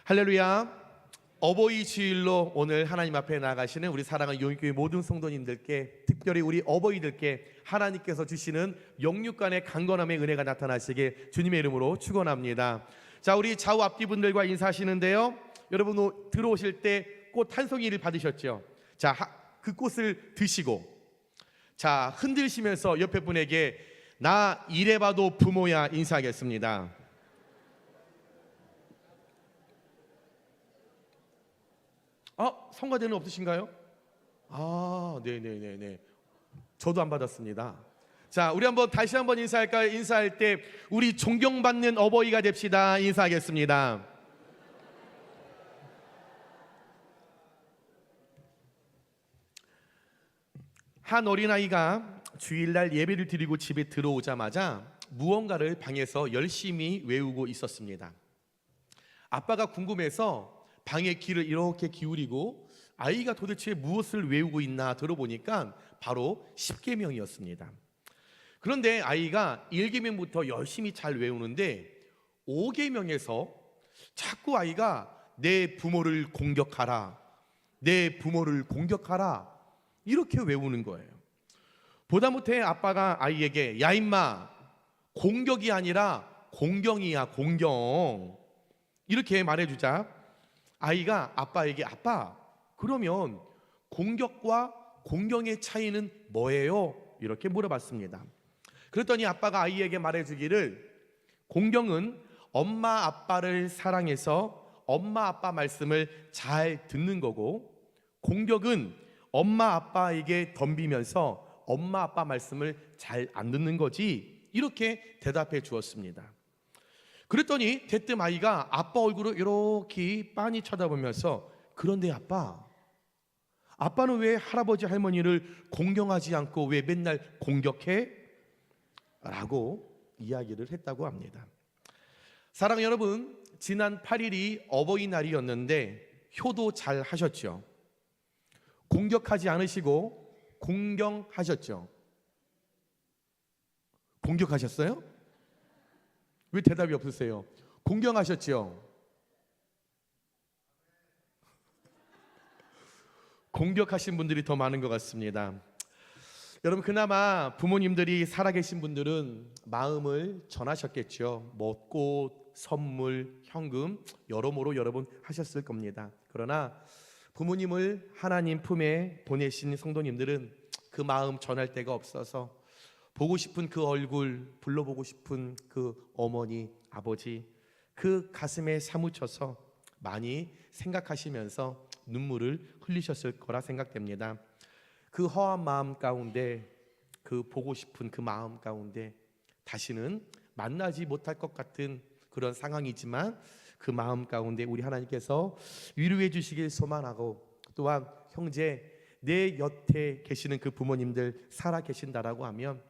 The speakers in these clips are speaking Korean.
할렐루야. 어버이 주일로 오늘 하나님 앞에 나가시는 우리 사랑하는 용인교회 모든 성도님들께, 특별히 우리 어버이들께 하나님께서 주시는 영육간의 강건함의 은혜가 나타나시게 주님의 이름으로 축원합니다. 자, 우리 좌우 앞뒤분들과 인사하시는데요, 여러분 들어오실 때 꽃 한 송이를 받으셨죠? 자, 그 꽃을 드시고, 자, 흔들시면서 옆에 분에게 나 이래봐도 부모야 인사하겠습니다. 성가대는 없으신가요? 네네네네. 저도 안 받았습니다. 자, 우리 다시 한번 인사할까요? 인사할 때 우리 존경받는 어버이가 됩시다. 인사하겠습니다. 한 어린아이가 주일날 예배를 드리고 집에 들어오자마자 무언가를 방에서 열심히 외우고 있었습니다. 아빠가 궁금해서 방의 귀를 이렇게 기울이고 아이가 도대체 무엇을 외우고 있나 들어보니까 바로 십계명이었습니다. 그런데 아이가 1계명부터 열심히 잘 외우는데 5계명에서 자꾸 아이가 내 부모를 공격하라, 내 부모를 공격하라 이렇게 외우는 거예요. 보다 못해 아빠가 아이에게 야 임마, 공격이 아니라 공경이야, 공경, 이렇게 말해주자 아이가 아빠에게 아빠, 그러면 공격과 공경의 차이는 뭐예요? 이렇게 물어봤습니다. 그랬더니 아빠가 아이에게 말해주기를 공경은 엄마 아빠를 사랑해서 엄마 아빠 말씀을 잘 듣는 거고, 공격은 엄마 아빠에게 덤비면서 엄마 아빠 말씀을 잘 안 듣는 거지, 이렇게 대답해 주었습니다. 그랬더니 대뜸 아이가 아빠 얼굴을 이렇게 빤히 쳐다보면서 그런데 아빠는 왜 할아버지 할머니를 공경하지 않고 왜 맨날 공격해? 라고 이야기를 했다고 합니다. 사랑하는 여러분, 지난 8일이 어버이날이었는데 효도 잘 하셨죠? 공격하지 않으시고 공경하셨죠? 공격하셨어요? 왜 대답이 없으세요? 공경하셨죠? 공격하신 분들이 더 많은 것 같습니다. 여러분, 그나마 부모님들이 살아계신 분들은 마음을 전하셨겠죠. 뭐 꽃, 선물, 현금 여러모로 여러분 하셨을 겁니다. 그러나 부모님을 하나님 품에 보내신 성도님들은 그 마음 전할 데가 없어서 보고 싶은 그 얼굴, 불러보고 싶은 그 어머니, 아버지, 그 가슴에 사무쳐서 많이 생각하시면서 눈물을 흘리셨을 거라 생각됩니다. 그 허한 마음 가운데, 그 보고 싶은 그 마음 가운데 다시는 만나지 못할 것 같은 그런 상황이지만 그 마음 가운데 우리 하나님께서 위로해 주시길 소망하고, 또한 형제, 내 곁에 계시는 그 부모님들 살아 계신다라고 하면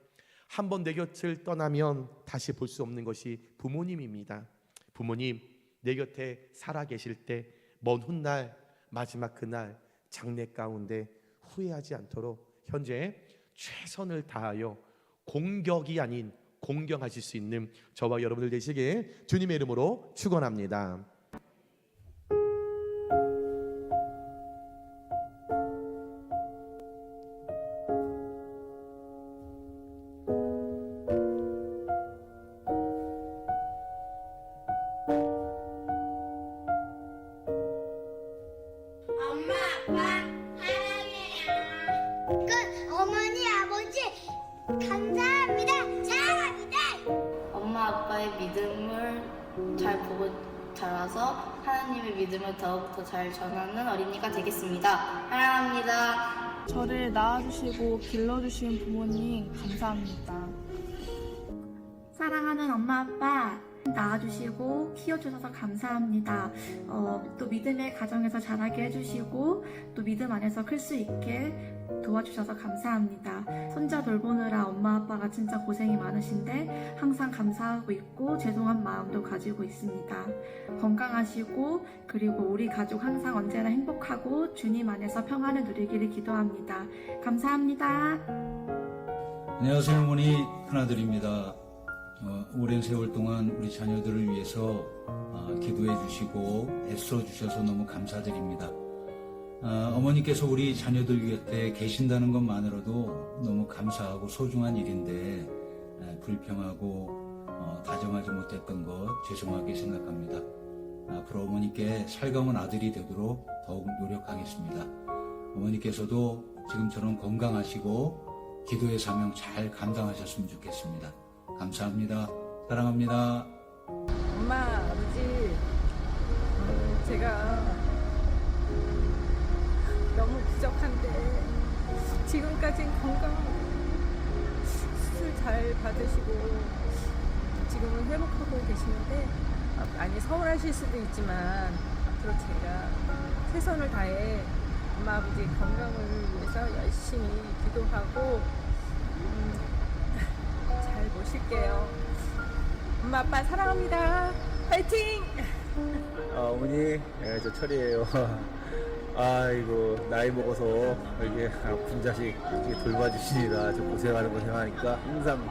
한번 내 곁을 떠나면 다시 볼 수 없는 것이 부모님입니다. 부모님, 내 곁에 살아 계실 때 먼 훗날, 마지막 그날 장래 가운데 후회하지 않도록 현재 최선을 다하여 공격이 아닌 공경하실 수 있는 저와 여러분들 되시길 주님의 이름으로 축원합니다. 엄마, 아빠, 사랑해요. 어머니, 아버지, 감사합니다. 사랑합니다. 엄마 아빠의 믿음을 잘 보고 자라서 하나님의 믿음을 더욱더 잘 전하는 어린이가 되겠습니다. 사랑합니다. 저를 낳아주시고 길러주신 부모님 감사합니다. 사랑하는 엄마 아빠 낳아주시고 키워주셔서 감사합니다. 또 믿음의 가정에서 자라게 해주시고 또 믿음 안에서 클 수 있게 도와주셔서 감사합니다. 손자 돌보느라 엄마 아빠가 진짜 고생이 많으신데 항상 감사하고 있고 죄송한 마음도 가지고 있습니다. 건강하시고 그리고 우리 가족 항상 언제나 행복하고 주님 안에서 평안을 누리기를 기도합니다. 감사합니다. 안녕하세요, 어머니 하나들입니다. 오랜 세월 동안 우리 자녀들을 위해서 기도해 주시고 애써 주셔서 너무 감사드립니다. 어머니께서 우리 자녀들 곁에 계신다는 것만으로도 너무 감사하고 소중한 일인데 불평하고 다정하지 못했던 것 죄송하게 생각합니다. 앞으로 어머니께 살가운 아들이 되도록 더욱 노력하겠습니다. 어머니께서도 지금처럼 건강하시고 기도의 사명 잘 감당하셨으면 좋겠습니다. 감사합니다. 사랑합니다. 엄마, 아버지, 제가 너무 부족한데 지금까진 건강하고 수술 잘 받으시고 지금은 회복하고 계시는데 많이 서운하실 수도 있지만 앞으로 제가 최선을 다해 엄마, 아버지 건강을 위해서 열심히 기도하고 잘 모실게요. 엄마, 아빠 사랑합니다. 파이팅! 어머니, 저 철이에요. 아이고, 나이 먹어서 이렇게 아픈 자식 이렇게 돌봐주시니까 저 고생하는 거 생각하니까 항상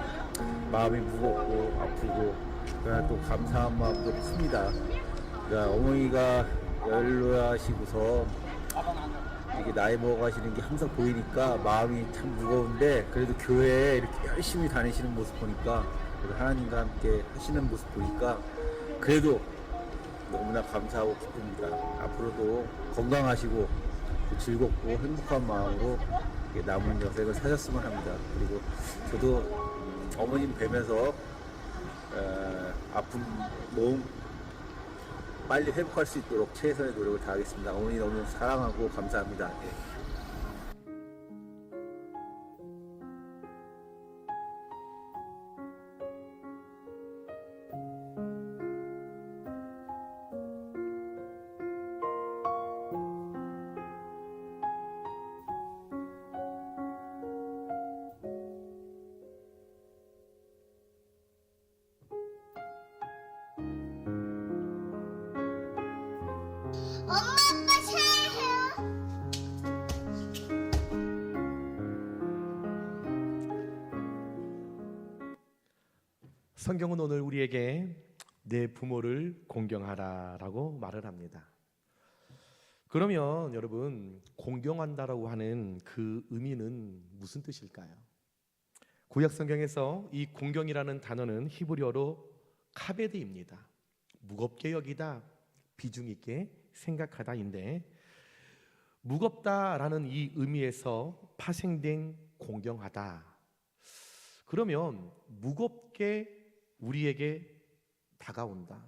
마음이 무겁고 아프고 그러나 또 감사한 마음도 큽니다. 그러니까 어머니가 연로하시고서 이게 나이 먹어가시는 게 항상 보이니까 마음이 참 무거운데 그래도 교회에 이렇게 열심히 다니시는 모습 보니까 그래도 하나님과 함께 하시는 모습 보니까 그래도 너무나 감사하고 기쁩니다. 앞으로도 건강하시고 즐겁고 행복한 마음으로 남은 여생을 사셨으면 합니다. 그리고 저도 어머님 뵈면서 아픈 몸 빨리 회복할 수 있도록 최선의 노력을 다하겠습니다. 어머니 너무 사랑하고 감사합니다. 엄마 아빠 사랑해요. 성경은 오늘 우리에게 내 부모를 공경하라라고 말을 합니다. 그러면 여러분, 공경한다라고 하는 그 의미는 무슨 뜻일까요? 구약 성경에서 이 공경이라는 단어는 히브리어로 카베드입니다. 무겁게 여기다, 비중 있게 생각하다인데, 무겁다라는 이 의미에서 파생된 공경하다. 그러면 무겁게 우리에게 다가온다,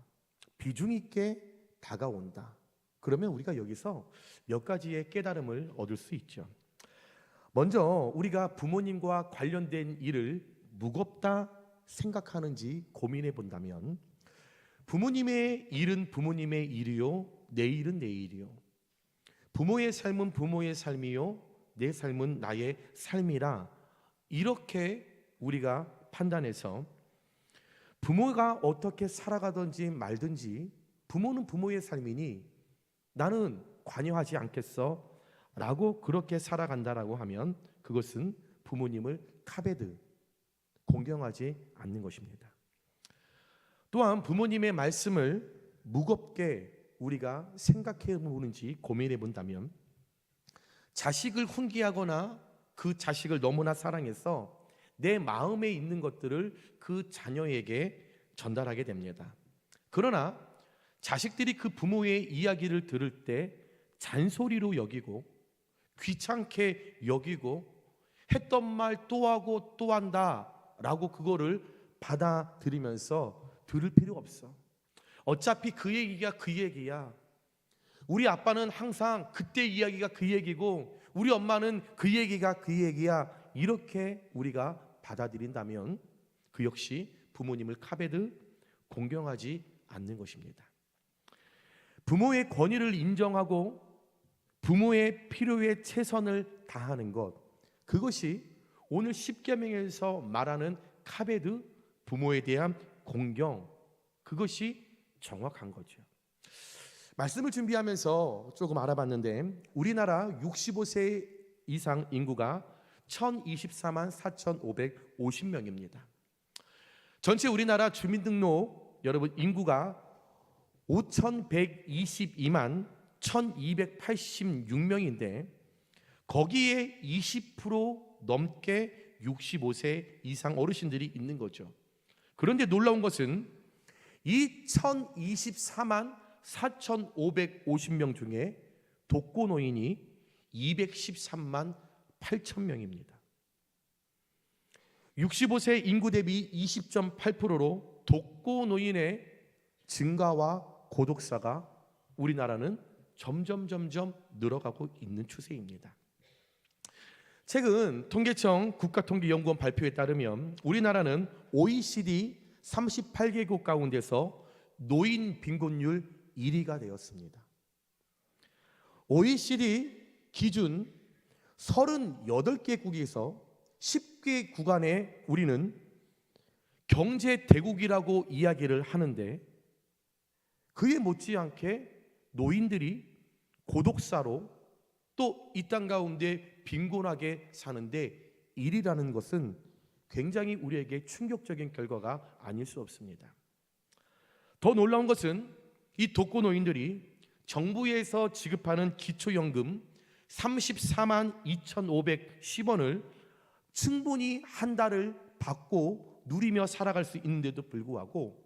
비중 있게 다가온다. 그러면 우리가 여기서 몇 가지의 깨달음을 얻을 수 있죠. 먼저 우리가 부모님과 관련된 일을 무겁다 생각하는지 고민해 본다면, 부모님의 일은 부모님의 일이요, 내 일은 내 일이요, 부모의 삶은 부모의 삶이요, 내 삶은 나의 삶이라, 이렇게 우리가 판단해서 부모가 어떻게 살아가든지 말든지 부모는 부모의 삶이니 나는 관여하지 않겠어 라고 그렇게 살아간다라고 하면 그것은 부모님을 카베드, 공경하지 않는 것입니다. 또한 부모님의 말씀을 무겁게 우리가 생각해 보는지 고민해 본다면, 자식을 훈계하거나 그 자식을 너무나 사랑해서 내 마음에 있는 것들을 그 자녀에게 전달하게 됩니다. 그러나 자식들이 그 부모의 이야기를 들을 때 잔소리로 여기고 귀찮게 여기고 했던 말 또 하고 또 한다 라고 그거를 받아들이면서 들을 필요 없어. 어차피 그 얘기가 그 얘기야. 우리 아빠는 항상 그때 이야기가 그 얘기고 우리 엄마는 그 얘기가 그 얘기야. 이렇게 우리가 받아들인다면 그 역시 부모님을 카베드, 공경하지 않는 것입니다. 부모의 권위를 인정하고 부모의 필요에 최선을 다하는 것, 그것이 오늘 십계명에서 말하는 카베드, 부모에 대한 공경, 그것이 정확한 거죠. 말씀을 준비하면서 조금 알아봤는데 우리나라 65세 이상 인구가 1024만 4,550명입니다. 전체 우리나라 주민등록 여러분 인구가 5,122만 1,286명인데 거기에 20% 넘게 65세 이상 어르신들이 있는 거죠. 그런데 놀라운 것은 이 1,024만 4,550명 중에 독거노인이 213만 8천 명입니다. 65세 인구 대비 20.8%로 독거노인의 증가와 고독사가 우리나라는 점점 늘어가고 있는 추세입니다. 최근 통계청 국가통계연구원 발표에 따르면 우리나라는 OECD 38개국 가운데서 노인 빈곤율 1위가 되었습니다. OECD 기준 38개국에서 10개 국안에 우리는 경제 대국이라고 이야기를 하는데 그에 못지않게 노인들이 고독사로 또 이 땅 가운데 빈곤하게 사는데 1위라는 것은 굉장히 우리에게 충격적인 결과가 아닐 수 없습니다. 더 놀라운 것은 이 독거노인들이 정부에서 지급하는 기초연금 34만 2,510원을 충분히 한 달을 받고 누리며 살아갈 수 있는데도 불구하고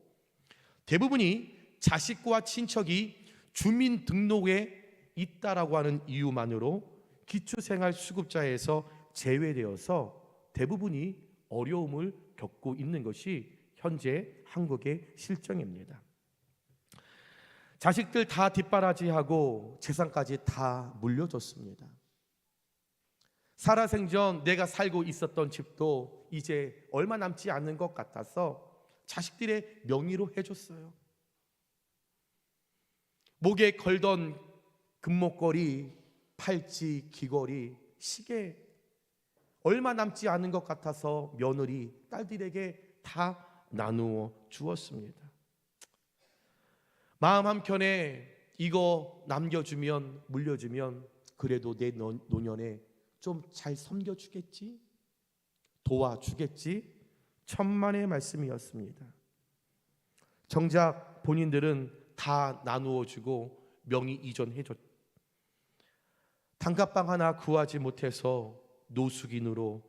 대부분이 자식과 친척이 주민등록에 있다라고 하는 이유만으로 기초생활수급자에서 제외되어서 대부분이 어려움을 겪고 있는 것이 현재 한국의 실정입니다. 자식들 다 뒷바라지하고 재산까지 다 물려줬습니다. 살아생전 내가 살고 있었던 집도 이제 얼마 남지 않는 것 같아서 자식들의 명의로 해줬어요. 목에 걸던 금목걸이, 팔찌, 귀걸이, 시계 얼마 남지 않은 것 같아서 며느리, 딸들에게 다 나누어 주었습니다. 마음 한켠에 이거 남겨주면, 물려주면 그래도 내 노년에 좀 잘 섬겨주겠지, 도와주겠지, 천만의 말씀이었습니다. 정작 본인들은 다 나누어 주고 명의 이전해줬. 단칸방 하나 구하지 못해서 노숙인으로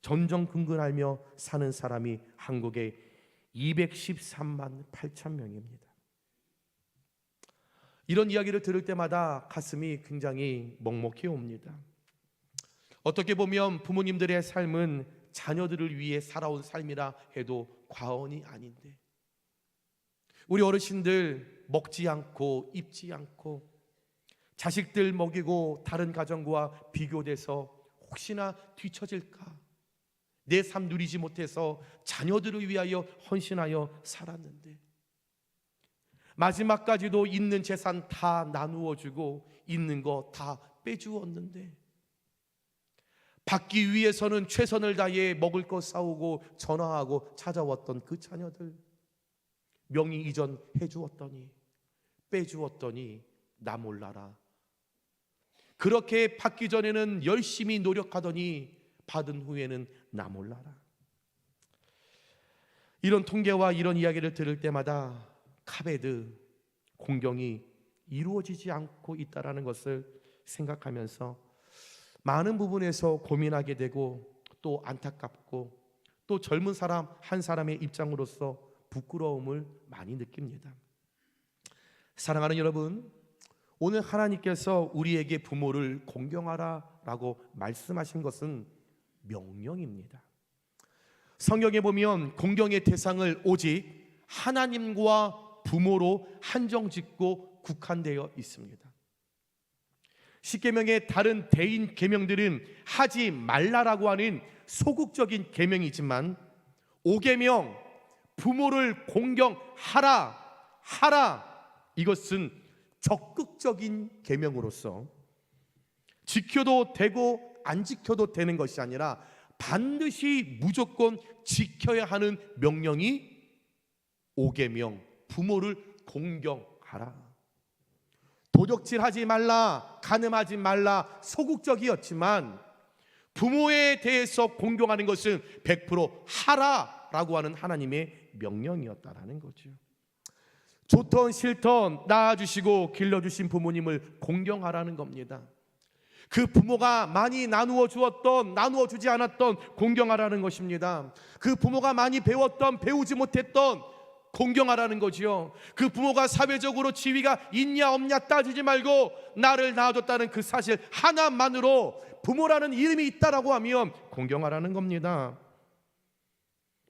전전긍긍하며 사는 사람이 한국에 213만 8천 명입니다. 이런 이야기를 들을 때마다 가슴이 굉장히 먹먹해 옵니다. 어떻게 보면 부모님들의 삶은 자녀들을 위해 살아온 삶이라 해도 과언이 아닌데 우리 어르신들 먹지 않고 입지 않고 자식들 먹이고 다른 가정과 비교돼서 혹시나 뒤처질까, 내 삶 누리지 못해서 자녀들을 위하여 헌신하여 살았는데 마지막까지도 있는 재산 다 나누어 주고 있는 거 다 빼주었는데 받기 위해서는 최선을 다해 먹을 거 사오고 전화하고 찾아왔던 그 자녀들 명의 이전해 주었더니 빼주었더니 나 몰라라. 그렇게 받기 전에는 열심히 노력하더니 받은 후에는 나 몰라라. 이런 통계와 이런 이야기를 들을 때마다 카베드, 공경이 이루어지지 않고 있다는 것을 생각하면서 많은 부분에서 고민하게 되고 또 안타깝고 또 젊은 사람 한 사람의 입장으로서 부끄러움을 많이 느낍니다. 사랑하는 여러분, 오늘 하나님께서 우리에게 부모를 공경하라라고 말씀하신 것은 명령입니다. 성경에 보면 공경의 대상을 오직 하나님과 부모로 한정짓고 국한되어 있습니다. 십계명의 다른 대인 계명들은 하지 말라라고 하는 소극적인 계명이지만 5계명 부모를 공경하라 이것은 적극적인 계명으로서 지켜도 되고 안 지켜도 되는 것이 아니라 반드시 무조건 지켜야 하는 명령이 5계명 부모를 공경하라. 도적질하지 말라, 간음하지 말라 소극적이었지만 부모에 대해서 공경하는 것은 100% 하라 하라라고 하는 하나님의 명령이었다라는 거죠. 좋던 싫던 낳아주시고 길러주신 부모님을 공경하라는 겁니다. 그 부모가 많이 나누어 주었던 나누어 주지 않았던 공경하라는 것입니다. 그 부모가 많이 배웠던 배우지 못했던 공경하라는 거지요. 그 부모가 사회적으로 지위가 있냐 없냐 따지지 말고 나를 낳아줬다는 그 사실 하나만으로 부모라는 이름이 있다라고 하면 공경하라는 겁니다.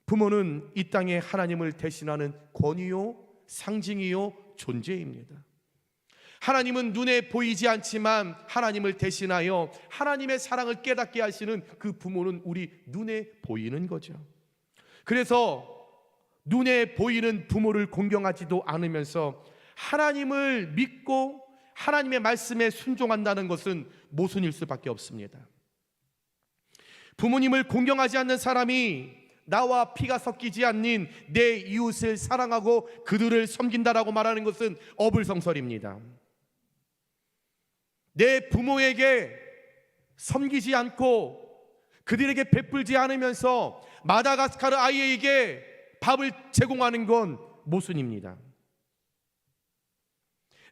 부모는 이 땅에 하나님을 대신하는 권위요, 상징이요, 존재입니다. 하나님은 눈에 보이지 않지만 하나님을 대신하여 하나님의 사랑을 깨닫게 하시는 그 부모는 우리 눈에 보이는 거죠. 그래서 눈에 보이는 부모를 공경하지도 않으면서 하나님을 믿고 하나님의 말씀에 순종한다는 것은 모순일 수밖에 없습니다. 부모님을 공경하지 않는 사람이 나와 피가 섞이지 않는 내 이웃을 사랑하고 그들을 섬긴다라고 말하는 것은 어불성설입니다. 내 부모에게 섬기지 않고 그들에게 베풀지 않으면서 마다가스카르 아이에게 밥을 제공하는 건 모순입니다.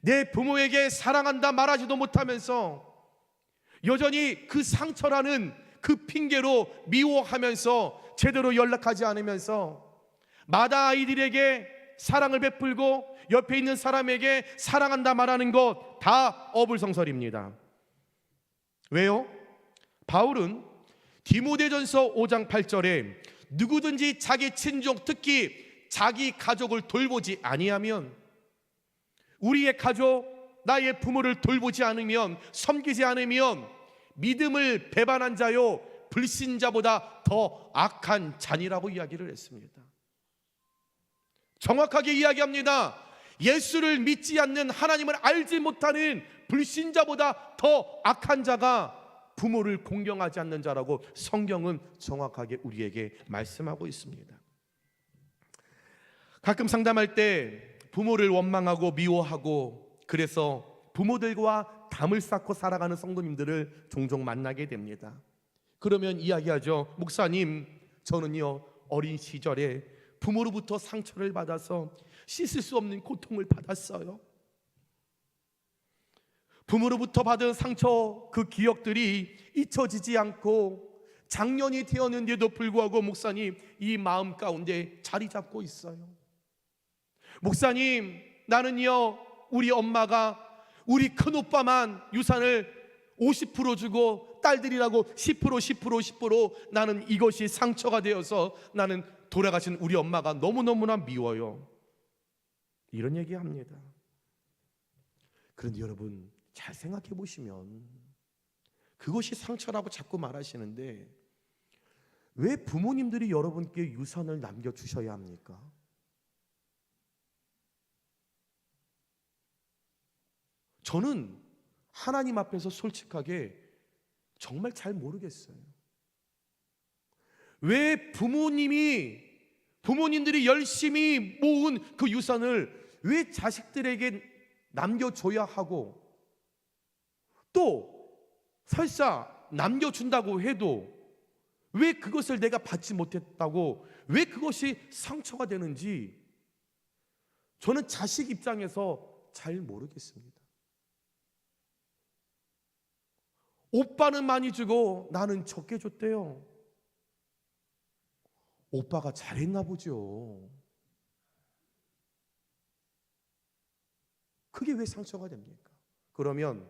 내 부모에게 사랑한다 말하지도 못하면서 여전히 그 상처라는 그 핑계로 미워하면서 제대로 연락하지 않으면서 마다 아이들에게 사랑을 베풀고 옆에 있는 사람에게 사랑한다 말하는 것 다 어불성설입니다. 왜요? 바울은 디모데전서 5장 8절에 누구든지 자기 친족 특히 자기 가족을 돌보지 아니하면 우리의 가족 나의 부모를 돌보지 않으면 섬기지 않으면 믿음을 배반한 자요 불신자보다 더 악한 잔이라고 이야기를 했습니다. 정확하게 이야기합니다. 예수를 믿지 않는 하나님을 알지 못하는 불신자보다 더 악한 자가 부모를 공경하지 않는 자라고 성경은 정확하게 우리에게 말씀하고 있습니다. 가끔 상담할 때 부모를 원망하고 미워하고 그래서 부모들과 담을 쌓고 살아가는 성도님들을 종종 만나게 됩니다. 그러면 이야기하죠. 목사님, 저는요 어린 시절에 부모로부터 상처를 받아서 씻을 수 없는 고통을 받았어요. 부모로부터 받은 상처 그 기억들이 잊혀지지 않고 작년이 되었는데도 불구하고 목사님 이 마음 가운데 자리 잡고 있어요. 목사님, 나는요 우리 엄마가 우리 큰오빠만 유산을 50% 주고 딸들이라고 10% 나는 이것이 상처가 되어서 나는 돌아가신 우리 엄마가 너무너무나 미워요. 이런 얘기합니다. 그런데 여러분 잘 생각해 보시면 그것이 상처라고 자꾸 말하시는데 왜 부모님들이 여러분께 유산을 남겨주셔야 합니까? 저는 하나님 앞에서 솔직하게 정말 잘 모르겠어요. 왜 부모님들이 열심히 모은 그 유산을 왜 자식들에게 남겨줘야 하고 또 설사 남겨준다고 해도 왜 그것을 내가 받지 못했다고 왜 그것이 상처가 되는지 저는 자식 입장에서 잘 모르겠습니다. 오빠는 많이 주고 나는 적게 줬대요. 오빠가 잘했나 보죠. 그게 왜 상처가 됩니까? 그러면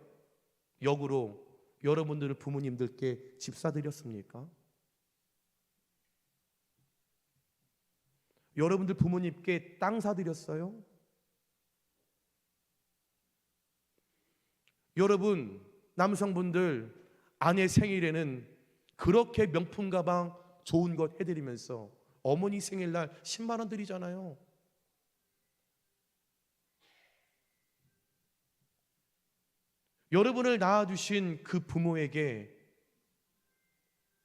역으로 여러분들은 부모님들께 집 사드렸습니까? 여러분들 부모님께 땅 사드렸어요? 여러분 남성분들 아내 생일에는 그렇게 명품 가방 좋은 것 해드리면서 어머니 생일날 10만 원 드리잖아요. 여러분을 낳아주신 그 부모에게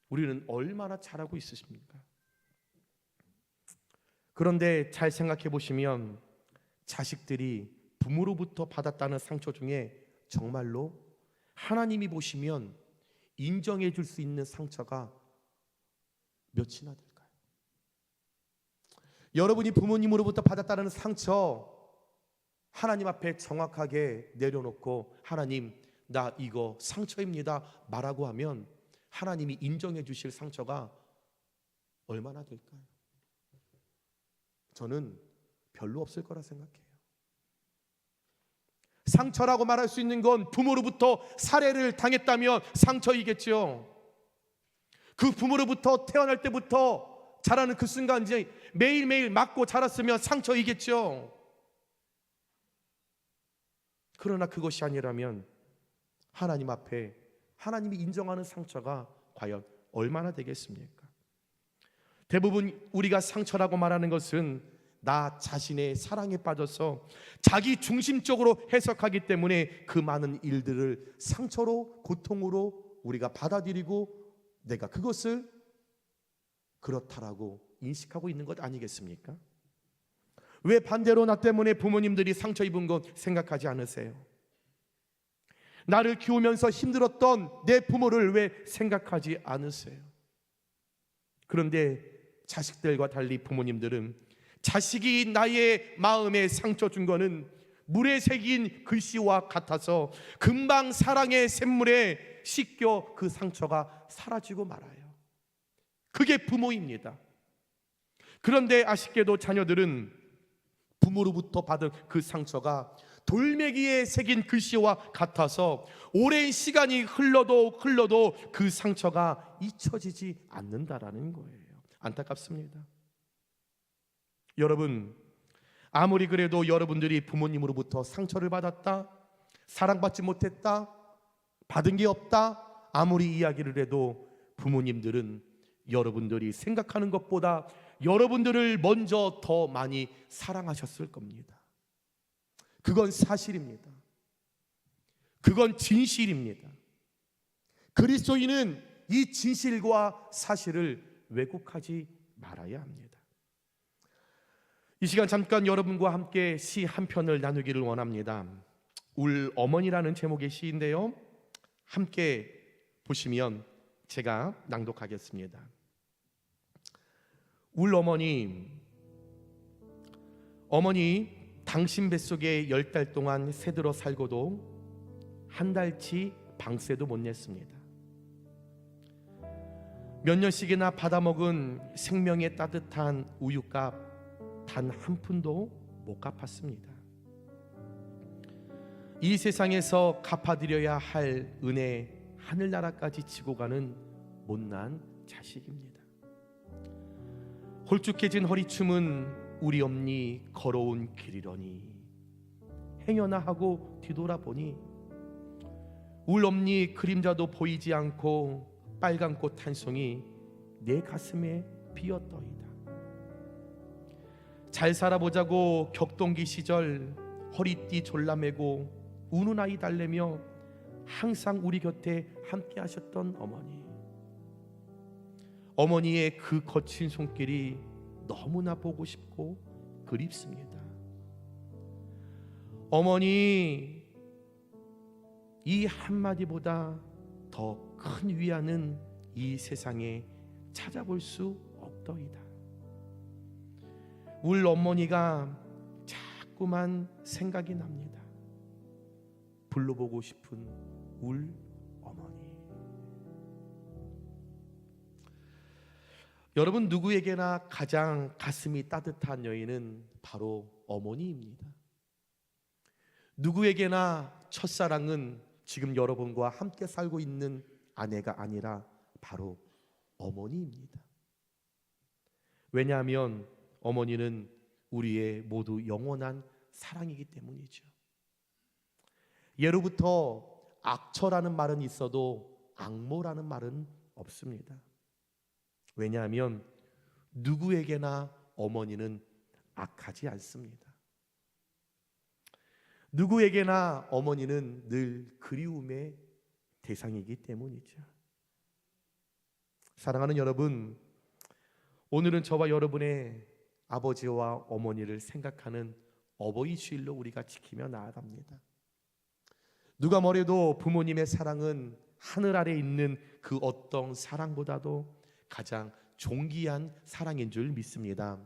우리는 얼마나 잘하고 있으십니까? 그런데 잘 생각해 보시면 자식들이 부모로부터 받았다는 상처 중에 정말로 하나님이 보시면 인정해 줄 수 있는 상처가 몇이나 될까요? 여러분이 부모님으로부터 받았다는 상처 하나님 앞에 정확하게 내려놓고 하나님, 나 이거 상처입니다 말하고 하면 하나님이 인정해 주실 상처가 얼마나 될까요? 저는 별로 없을 거라 생각해요. 상처라고 말할 수 있는 건 부모로부터 살해를 당했다면 상처이겠죠. 그 부모로부터 태어날 때부터 자라는 그 순간 이제 매일매일 맞고 자랐으면 상처이겠죠. 그러나 그것이 아니라면 하나님 앞에 하나님이 인정하는 상처가 과연 얼마나 되겠습니까? 대부분 우리가 상처라고 말하는 것은 나 자신의 사랑에 빠져서 자기 중심적으로 해석하기 때문에 그 많은 일들을 상처로, 고통으로 우리가 받아들이고 내가 그것을 그렇다라고 인식하고 있는 것 아니겠습니까? 왜 반대로 나 때문에 부모님들이 상처 입은 것 생각하지 않으세요? 나를 키우면서 힘들었던 내 부모를 왜 생각하지 않으세요? 그런데 자식들과 달리 부모님들은 자식이 나의 마음에 상처 준 거는 물에 새긴 글씨와 같아서 금방 사랑의 샘물에 씻겨 그 상처가 사라지고 말아요. 그게 부모입니다. 그런데 아쉽게도 자녀들은 부모로부터 받은 그 상처가 돌멩이에 새긴 글씨와 같아서 오랜 시간이 흘러도 그 상처가 잊혀지지 않는다라는 거예요. 안타깝습니다. 여러분, 아무리 그래도 여러분들이 부모님으로부터 상처를 받았다, 사랑받지 못했다, 받은 게 없다, 아무리 이야기를 해도 부모님들은 여러분들이 생각하는 것보다 여러분들을 먼저 더 많이 사랑하셨을 겁니다. 그건 사실입니다. 그건 진실입니다. 그리스도인은 이 진실과 사실을 왜곡하지 말아야 합니다. 이 시간 잠깐 여러분과 함께 시 한 편을 나누기를 원합니다. 울 어머니라는 제목의 시인데요, 함께 보시면 제가 낭독하겠습니다. 울 어머니, 어머니 당신 뱃속에 10달 동안 새들어 살고도 한 달치 방세도 못 냈습니다. 몇 년씩이나 받아먹은 생명의 따뜻한 우유값 단 한 푼도 못 갚았습니다. 이 세상에서 갚아드려야 할 은혜 하늘나라까지 지고 가는 못난 자식입니다. 홀쭉해진 허리춤은 우리 엄니 걸어온 길이러니 행여나 하고 뒤돌아보니 울 엄니 그림자도 보이지 않고 빨간 꽃 한 송이 내 가슴에 피었더이다. 잘 살아보자고 격동기 시절 허리띠 졸라매고 우는 아이 달래며 항상 우리 곁에 함께 하셨던 어머니, 어머니의 그 거친 손길이 너무나 보고 싶고 그립습니다. 어머니, 이 한마디보다 더 큰 위안은 이 세상에 찾아볼 수 없더이다. 울 어머니가 자꾸만 생각이 납니다. 불러보고 싶은 울 어머니. 여러분, 누구에게나 가장 가슴이 따뜻한 여인은 바로 어머니입니다. 누구에게나 첫사랑은 지금 여러분과 함께 살고 있는 아내가 아니라 바로 어머니입니다. 왜냐하면 어머니는 우리의 모두 영원한 사랑이기 때문이죠. 예로부터 악처라는 말은 있어도 악모라는 말은 없습니다. 왜냐하면 누구에게나 어머니는 악하지 않습니다. 누구에게나 어머니는 늘 그리움의 대상이기 때문이죠. 사랑하는 여러분, 오늘은 저와 여러분의 아버지와 어머니를 생각하는 어버이 주일로 우리가 지키며 나아갑니다. 누가 뭐래도 부모님의 사랑은 하늘 아래 있는 그 어떤 사랑보다도 가장 존귀한 사랑인 줄 믿습니다.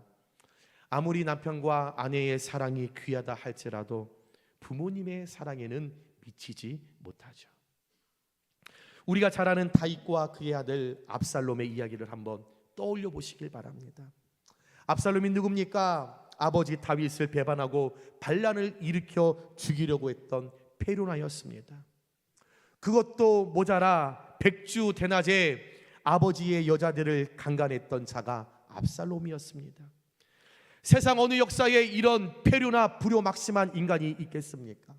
아무리 남편과 아내의 사랑이 귀하다 할지라도 부모님의 사랑에는 미치지 못하죠. 우리가 잘 아는 다윗과 그의 아들 압살롬의 이야기를 한번 떠올려 보시길 바랍니다. 압살롬이 누굽니까? 아버지 다윗을 배반하고 반란을 일으켜 죽이려고 했던 페루나였습니다. 그것도 모자라 백주 대낮에 아버지의 여자들을 강간했던 자가 압살롬이었습니다. 세상 어느 역사에 이런 페류나 불효막심한 인간이 있겠습니까?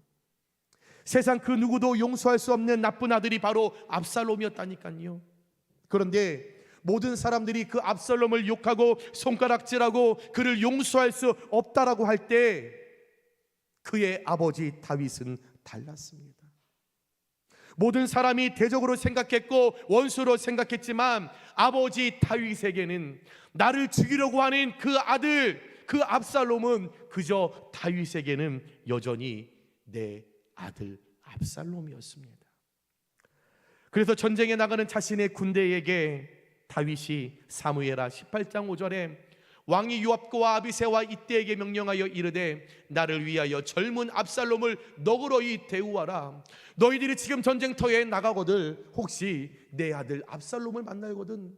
세상 그 누구도 용서할 수 없는 나쁜 아들이 바로 압살롬이었다니까요. 그런데 모든 사람들이 그 압살롬을 욕하고 손가락질하고 그를 용서할 수 없다라고 할 때 그의 아버지 다윗은 달랐습니다. 모든 사람이 대적으로 생각했고 원수로 생각했지만 아버지 다윗에게는 나를 죽이려고 하는 그 아들, 그 압살롬은 그저 다윗에게는 여전히 내 아들 압살롬이었습니다. 그래서 전쟁에 나가는 자신의 군대에게 다윗이 사무엘하 18장 5절에 왕이 요압과 아비새와 이때에게 명령하여 이르되 나를 위하여 젊은 압살롬을 너그러이 대우하라. 너희들이 지금 전쟁터에 나가거든 혹시 내 아들 압살롬을 만나거든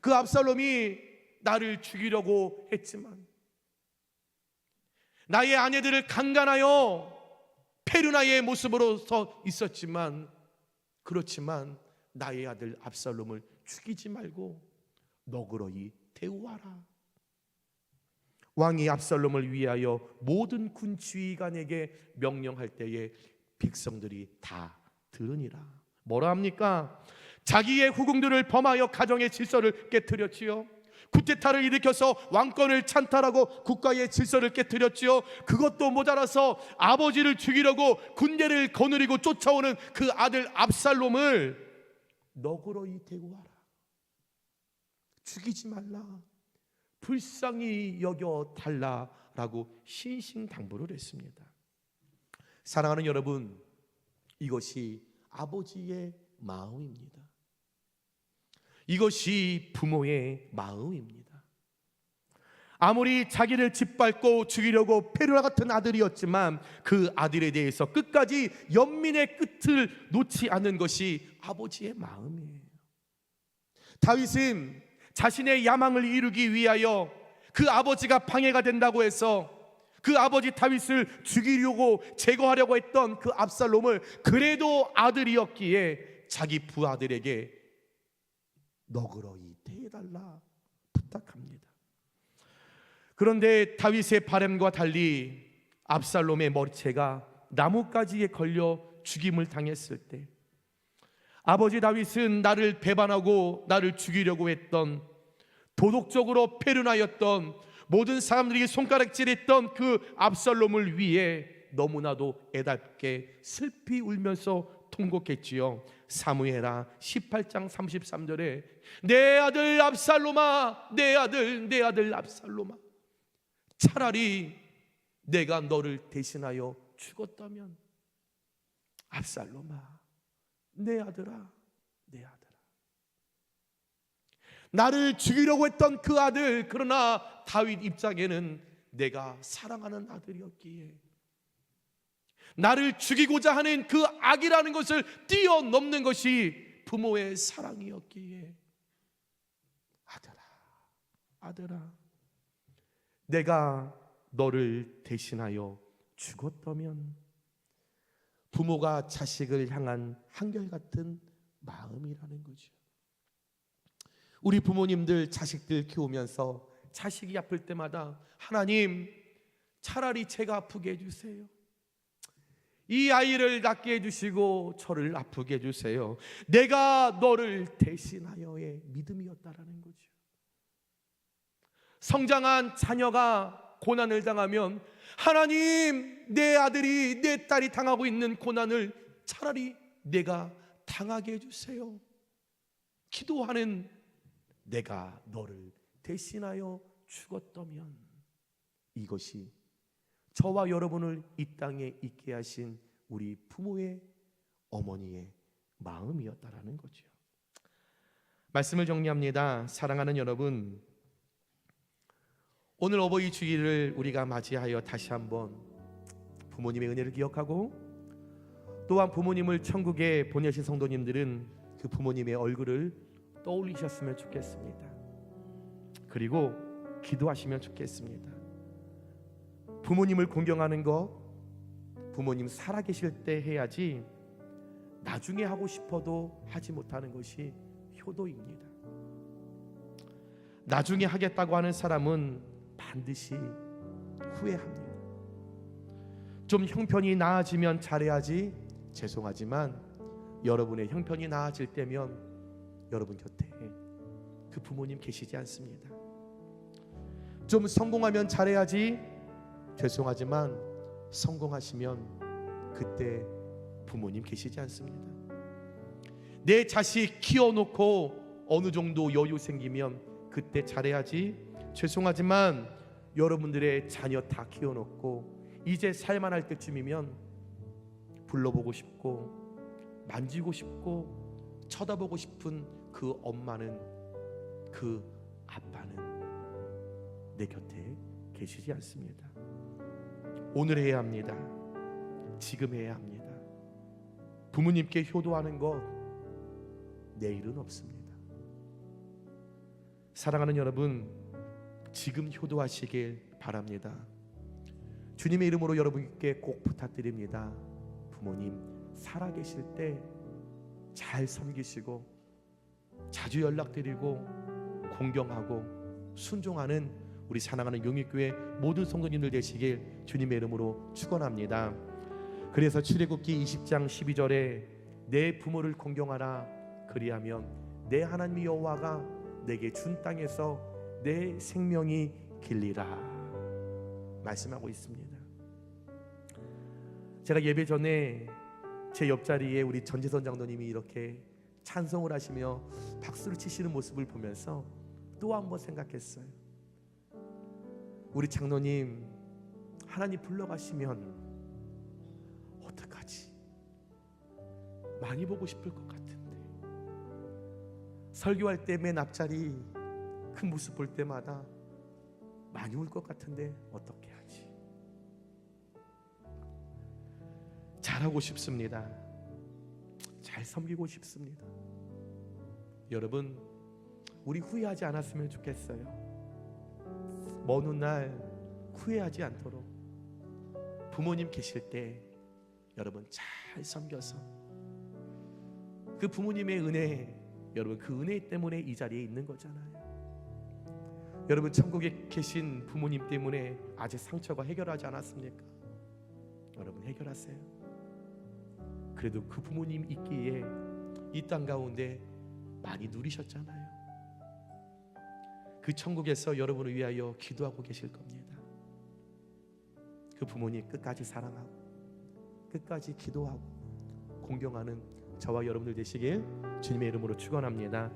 그 압살롬이 나를 죽이려고 했지만 나의 아내들을 강간하여 페르나의 모습으로 서 있었지만 그렇지만 나의 아들 압살롬을 죽이지 말고 너그러이 대우하라. 왕이 압살롬을 위하여 모든 군 지휘관에게 명령할 때에 백성들이 다 들으니라. 뭐라 합니까? 자기의 후궁들을 범하여 가정의 질서를 깨뜨렸지요. 쿠데타를 일으켜서 왕권을 찬탈하고 국가의 질서를 깨뜨렸지요. 그것도 모자라서 아버지를 죽이려고 군대를 거느리고 쫓아오는 그 아들 압살롬을 너그러이 대우하라. 죽이지 말라. 불쌍히 여겨 달라라고 신신당부를 했습니다. 사랑하는 여러분, 이것이 아버지의 마음입니다. 이것이 부모의 마음입니다. 아무리 자기를 짓밟고 죽이려고 페루나 같은 아들이었지만 그 아들에 대해서 끝까지 연민의 끝을 놓지 않는 것이 아버지의 마음이에요. 다윗은 자신의 야망을 이루기 위하여 그 아버지가 방해가 된다고 해서 그 아버지 다윗을 죽이려고 제거하려고 했던 그 압살롬을 그래도 아들이었기에 자기 부하들에게 너그러이 대해달라 부탁합니다. 그런데 다윗의 바람과 달리 압살롬의 머리채가 나뭇가지에 걸려 죽임을 당했을 때 아버지 다윗은 나를 배반하고 나를 죽이려고 했던 도덕적으로 페르나였던 모든 사람들이 손가락질했던 그 압살롬을 위해 너무나도 애답게 슬피 울면서 통곡했지요. 사무엘하 18장 33절에 내 아들 압살롬아, 내 아들 압살롬아, 차라리 내가 너를 대신하여 죽었다면 압살롬아, 내 아들아, 내 아들아. 나를 죽이려고 했던 그 아들, 그러나 다윗 입장에는 내가 사랑하는 아들이었기에 나를 죽이고자 하는 그 악이라는 것을 뛰어넘는 것이 부모의 사랑이었기에 아들아, 아들아, 내가 너를 대신하여 죽었다면 부모가 자식을 향한 한결같은 마음이라는 거죠. 우리 부모님들 자식들 키우면서 자식이 아플 때마다 하나님, 차라리 제가 아프게 해주세요. 이 아이를 낫게 해주시고 저를 아프게 해주세요. 내가 너를 대신하여의 믿음이었다라는 거죠. 성장한 자녀가 고난을 당하면 하나님, 내 아들이 내 딸이 당하고 있는 고난을 차라리 내가 당하게 해주세요. 기도하는 내가 너를 대신하여 죽었다면 이것이 저와 여러분을 이 땅에 있게 하신 우리 부모의 어머니의 마음이었다라는 거죠. 말씀을 정리합니다. 사랑하는 여러분, 오늘 어버이 주일을 우리가 맞이하여 다시 한번 부모님의 은혜를 기억하고, 또한 부모님을 천국에 보내신 성도님들은 그 부모님의 얼굴을 떠올리셨으면 좋겠습니다. 그리고 기도하시면 좋겠습니다. 부모님을 공경하는 것, 부모님 살아계실 때 해야지 나중에 하고 싶어도 하지 못하는 것이 효도입니다. 나중에 하겠다고 하는 사람은 반드시 후회합니다. 좀 형편이 나아지면 잘해야지. 죄송하지만 여러분의 형편이 나아질 때면 여러분 곁에 그 부모님 계시지 않습니다. 좀 성공하면 잘해야지. 죄송하지만 성공하시면 그때 부모님 계시지 않습니다. 내 자식 키워놓고 어느 정도 여유 생기면 그때 잘해야지. 죄송하지만 여러분들의 자녀 다 키워놓고 이제 살만할 때쯤이면 불러보고 싶고 만지고 싶고 쳐다보고 싶은 그 엄마는, 그 아빠는 내 곁에 계시지 않습니다. 오늘 해야 합니다. 지금 해야 합니다. 부모님께 효도하는 것 내일은 없습니다. 사랑하는 여러분, 지금 효도하시길 바랍니다. 주님의 이름으로 여러분께 꼭 부탁드립니다. 부모님 살아계실 때 잘 섬기시고 자주 연락드리고 공경하고 순종하는 우리 사랑하는 용익교회 모든 성도님들 되시길 주님의 이름으로 축원합니다. 그래서 출애굽기 20장 12절에 내 부모를 공경하라, 그리하면 내 하나님 여호와가 내게 준 땅에서 내 생명이 길리라 말씀하고 있습니다. 제가 예배 전에 제 옆자리에 우리 전재선 장로님이 이렇게 찬송을 하시며 박수를 치시는 모습을 보면서 또 한 번 생각했어요. 우리 장로님 하나님 불러가시면 어떡하지? 많이 보고 싶을 것 같은데, 설교할 때 맨 앞자리 그 모습 볼 때마다 많이 울 것 같은데 어떻게 하지? 잘하고 싶습니다. 잘 섬기고 싶습니다. 여러분, 우리 후회하지 않았으면 좋겠어요. 먼 훗날 후회하지 않도록 부모님 계실 때 여러분 잘 섬겨서 그 부모님의 은혜, 여러분 그 은혜 때문에 이 자리에 있는 거잖아요. 여러분 천국에 계신 부모님 때문에 아직 상처가 해결하지 않았습니까? 여러분 해결하세요. 그래도 그 부모님 있기에 이 땅 가운데 많이 누리셨잖아요. 그 천국에서 여러분을 위하여 기도하고 계실 겁니다. 그 부모님 끝까지 사랑하고 끝까지 기도하고 공경하는 저와 여러분들 되시길 주님의 이름으로 축원합니다.